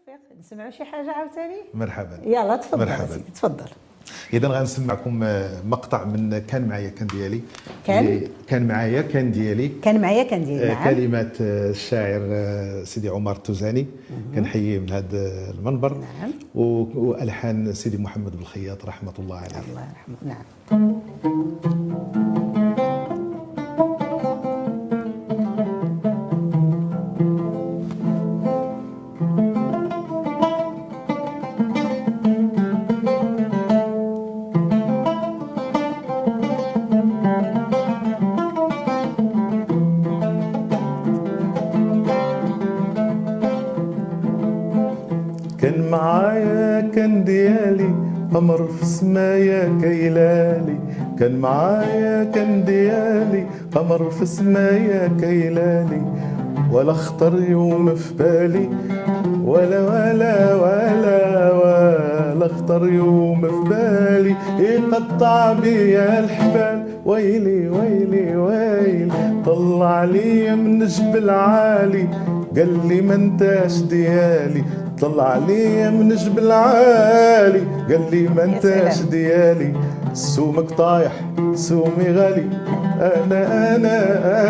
توفيق نسمعوا شي حاجه عاوتاني. مرحبا. يلا تفضل. مرحبا. تفضل. اذا غنسمعكم مقطع من كان معايا كان ديالي. كان معايا كان ديالي. نعم. كلمات الشاعر سيدي عمر التوزاني، كنحييه من هذا المنبر. نعم. والحان سيدي محمد بالخياط رحمه الله عليه. الله يرحمه. نعم. كان معايا كان ديالي قمر في سمايا كيلالي، كان معايا كان ديالي قمر في سمايا كيلالي، ولا خطر يوم في بالي ولا خطر يوم في بالي يقطع بيا الحبال. ويلي ويلي ويلي طلع لي من جبل عالي قال لي ما انتاش ديالي، طلع لي من جبل عالي قال لي ما انتاش ديالي. سومك طايح سومي غالي،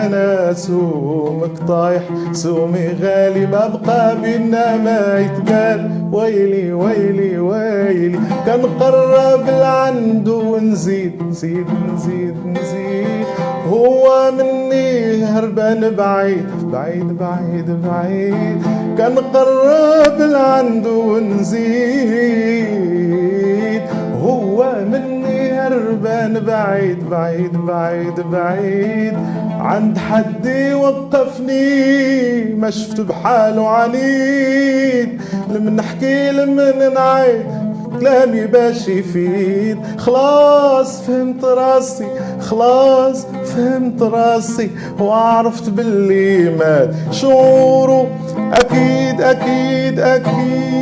انا سومك طايح سومي غالي، ما بقى بينا ما يتبال. ويلي ويلي ويلي كنقرب لعنده ونزيد نزيد نزيد نزيد، هو مني هربان بعيد بعيد بعيد بعيد، كنقرب لعنده ونزيد، هو مني هربان بعيد بعيد بعيد بعيد. عند حد يوقفني ما شفت بحاله عنيد، لمن نحكي لمن نعيد كلامي باش يفيد. خلاص فهمت راسي خلاص فهمت راسي، وعرفت باللي مات شعوره أكيد أكيد أكيد.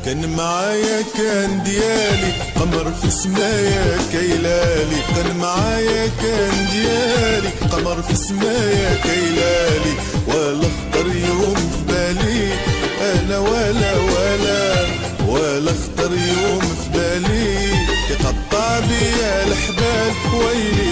كان معايا كان ديالي قمر في سمايا كيلالي، كان معايا كان ديالي قمر في سمايا كيلالي، ولا خطر يوم في بالي انا ولا خطر يوم في بالي يقطع بيا الحبال. ويلي